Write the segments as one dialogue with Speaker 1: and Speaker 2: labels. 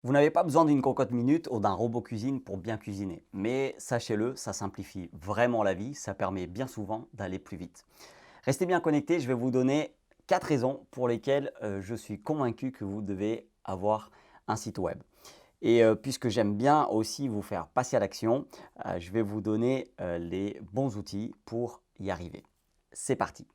Speaker 1: Vous n'avez pas besoin d'une cocotte minute ou d'un robot cuisine pour bien cuisiner. Mais sachez-le, ça simplifie vraiment la vie, ça permet bien souvent d'aller plus vite. Restez bien connectés, je vais vous donner 4 raisons pour lesquelles je suis convaincu que vous devez avoir un site web. Et puisque j'aime bien aussi vous faire passer à l'action, je vais vous donner les bons outils pour y arriver. C'est parti.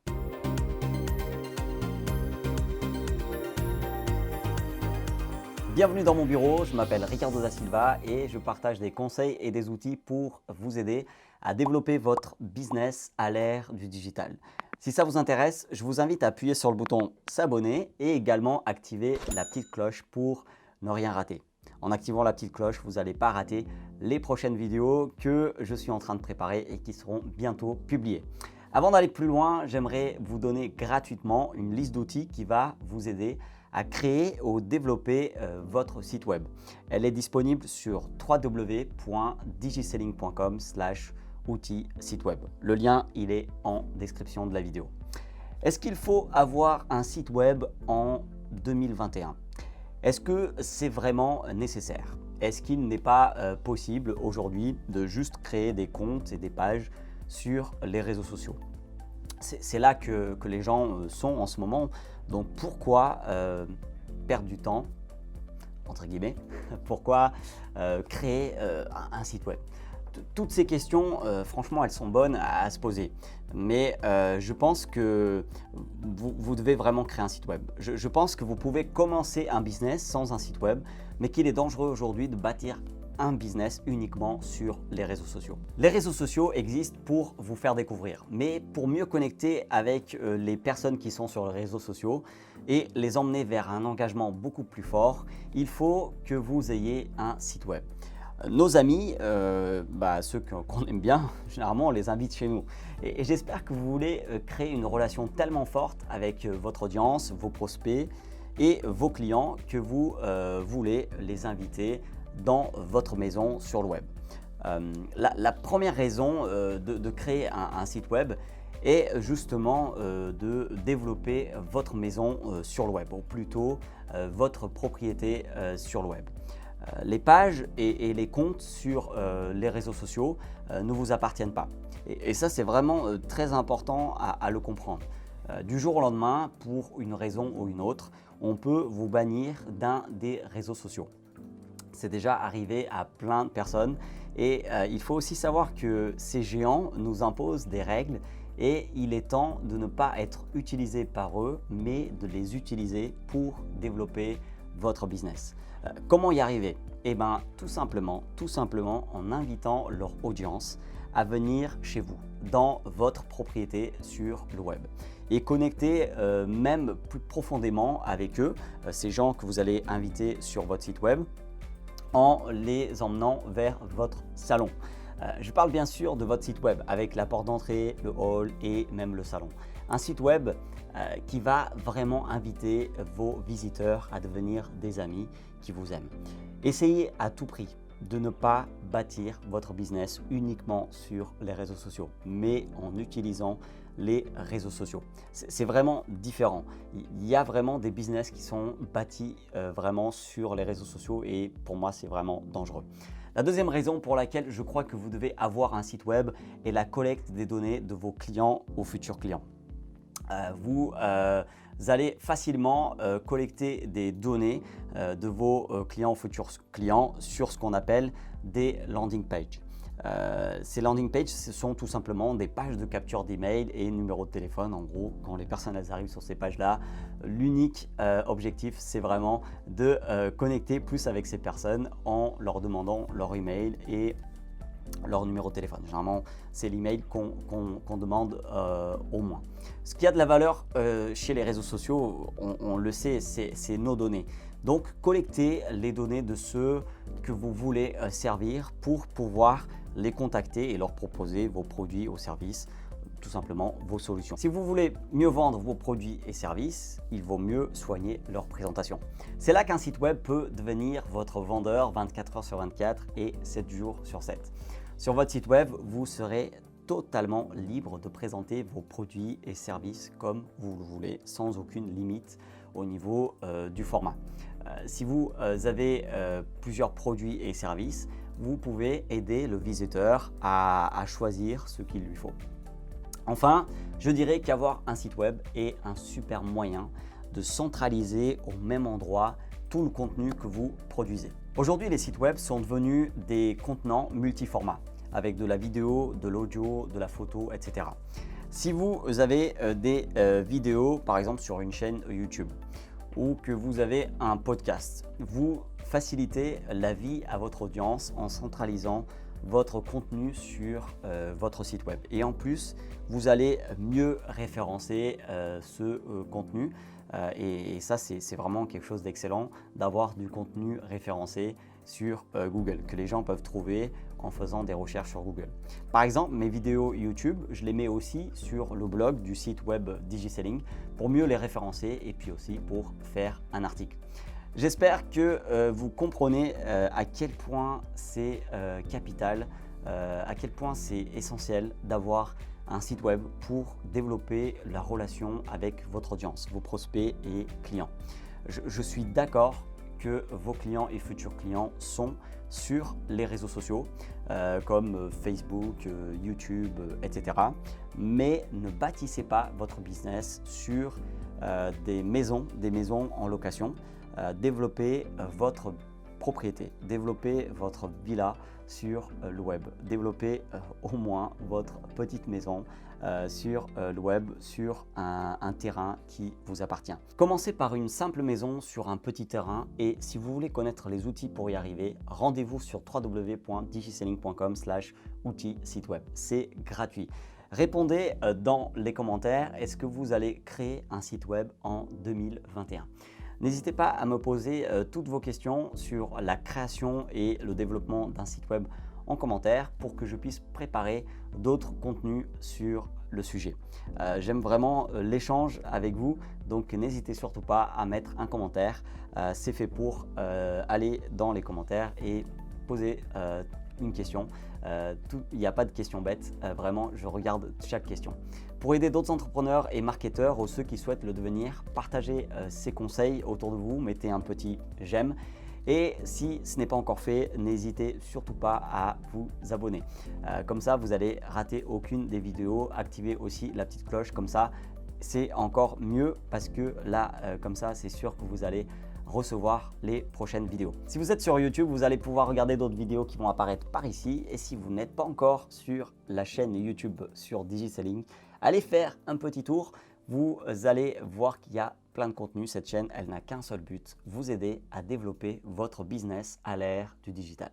Speaker 1: Bienvenue dans mon bureau, je m'appelle Ricardo da Silva et je partage des conseils et des outils pour vous aider à développer votre business à l'ère du digital. Si ça vous intéresse, je vous invite à appuyer sur le bouton s'abonner et également activer la petite cloche pour ne rien rater. En activant la petite cloche, vous n'allez pas rater les prochaines vidéos que je suis en train de préparer et qui seront bientôt publiées. Avant d'aller plus loin, j'aimerais vous donner gratuitement une liste d'outils qui va vous aider à créer ou développer votre site web. Elle est disponible sur www.digiselling.com/outils site web. Le lien, il est en description de la vidéo. Est-ce qu'il faut avoir un site web en 2021? Est-ce que c'est vraiment nécessaire? Est-ce qu'il n'est pas possible aujourd'hui de juste créer des comptes et des pages sur les réseaux sociaux? C'est là que les gens sont en ce moment. Donc pourquoi perdre du temps, entre guillemets, pourquoi créer un site web? Toutes ces questions, franchement, elles sont bonnes à se poser. Mais je pense que vous devez vraiment créer un site web. Je pense que vous pouvez commencer un business sans un site web, mais qu'il est dangereux aujourd'hui de bâtir un business uniquement sur les réseaux sociaux. Les réseaux sociaux existent pour vous faire découvrir, mais pour mieux connecter avec les personnes qui sont sur les réseaux sociaux et les emmener vers un engagement beaucoup plus fort, il faut que vous ayez un site web. Nos amis, ceux qu'on aime bien, généralement on les invite chez nous. Et j'espère que vous voulez créer une relation tellement forte avec votre audience, vos prospects et vos clients que vous voulez les inviter dans votre maison sur le web. La première raison de créer un site web est justement de développer votre maison sur le web, ou plutôt votre propriété sur le web. Les pages et les comptes sur les réseaux sociaux ne vous appartiennent pas. Et ça, c'est vraiment très important à le comprendre. Du jour au lendemain, pour une raison ou une autre, on peut vous bannir d'un des réseaux sociaux. C'est déjà arrivé à plein de personnes et il faut aussi savoir que ces géants nous imposent des règles et il est temps de ne pas être utilisé par eux, mais de les utiliser pour développer votre business. Comment y arriver? Eh bien, tout simplement en invitant leur audience à venir chez vous, dans votre propriété sur le web et connecter même plus profondément avec eux, ces gens que vous allez inviter sur votre site web, en les emmenant vers votre salon. Je parle bien sûr de votre site web avec la porte d'entrée, le hall et même le salon. Un site web qui va vraiment inviter vos visiteurs à devenir des amis qui vous aiment. Essayez à tout prix de ne pas bâtir votre business uniquement sur les réseaux sociaux, mais en utilisant les réseaux sociaux. C'est vraiment différent. Il y a vraiment des business qui sont bâtis vraiment sur les réseaux sociaux et pour moi, c'est vraiment dangereux. La deuxième raison pour laquelle je crois que vous devez avoir un site web est la collecte des données de vos clients ou futurs clients. Vous allez facilement collecter des données de vos clients ou futurs clients sur ce qu'on appelle des landing pages. Ces landing pages, ce sont tout simplement des pages de capture d'email et numéro de téléphone. En gros, quand les personnes arrivent sur ces pages-là, l'unique objectif, c'est vraiment de connecter plus avec ces personnes en leur demandant leur email et leur numéro de téléphone. Généralement, c'est l'email qu'on demande au moins. Ce qui a de la valeur chez les réseaux sociaux, on le sait, c'est nos données. Donc, collectez les données de ceux que vous voulez servir pour pouvoir les contacter et leur proposer vos produits ou services, tout simplement vos solutions. Si vous voulez mieux vendre vos produits et services, il vaut mieux soigner leur présentation. C'est là qu'un site web peut devenir votre vendeur 24 heures sur 24 et 7 jours sur 7. Sur votre site web, vous serez totalement libre de présenter vos produits et services comme vous le voulez, sans aucune limite au niveau du format. Si vous avez plusieurs produits et services, vous pouvez aider le visiteur à choisir ce qu'il lui faut. Enfin, je dirais qu'avoir un site web est un super moyen de centraliser au même endroit tout le contenu que vous produisez. Aujourd'hui, les sites web sont devenus des contenants multiformats avec de la vidéo, de l'audio, de la photo, etc. Si vous avez des vidéos, par exemple sur une chaîne YouTube, ou que vous avez un podcast, vous facilitez la vie à votre audience en centralisant votre contenu sur votre site web. Et en plus, vous allez mieux référencer ce contenu. Et ça, c'est vraiment quelque chose d'excellent d'avoir du contenu référencé sur Google, que les gens peuvent trouver en faisant des recherches sur Google. Par exemple, mes vidéos YouTube, je les mets aussi sur le blog du site web DigiSelling pour mieux les référencer et puis aussi pour faire un article. J'espère que vous comprenez à quel point c'est capital, à quel point c'est essentiel d'avoir un site web pour développer la relation avec votre audience, vos prospects et clients. Je suis d'accord que vos clients et futurs clients sont sur les réseaux sociaux comme Facebook, YouTube, etc. Mais ne bâtissez pas votre business sur des maisons en location. Développez votre propriété, développez votre villa sur le web, développez au moins votre petite maison sur le web, sur un terrain qui vous appartient. Commencez par une simple maison sur un petit terrain et si vous voulez connaître les outils pour y arriver, rendez-vous sur www.digiselling.com/outils site web. C'est gratuit. Répondez dans les commentaires, est-ce que vous allez créer un site web en 2021 ? N'hésitez pas à me poser toutes vos questions sur la création et le développement d'un site web en commentaire pour que je puisse préparer d'autres contenus sur le sujet. J'aime vraiment l'échange avec vous, donc n'hésitez surtout pas à mettre un commentaire. C'est fait pour aller dans les commentaires et poser une question. Il n'y a pas de questions bêtes, vraiment je regarde chaque question. Pour aider d'autres entrepreneurs et marketeurs ou ceux qui souhaitent le devenir, partagez ces conseils autour de vous, mettez un petit j'aime et si ce n'est pas encore fait, n'hésitez surtout pas à vous abonner. Comme ça, vous n'allez rater aucune des vidéos, activez aussi la petite cloche, comme ça c'est encore mieux parce que là, comme ça, c'est sûr que vous allez recevoir les prochaines vidéos. Si vous êtes sur YouTube, vous allez pouvoir regarder d'autres vidéos qui vont apparaître par ici. Et si vous n'êtes pas encore sur la chaîne YouTube sur DigiSelling, allez faire un petit tour. Vous allez voir qu'il y a plein de contenu. Cette chaîne, elle n'a qu'un seul but, vous aider à développer votre business à l'ère du digital.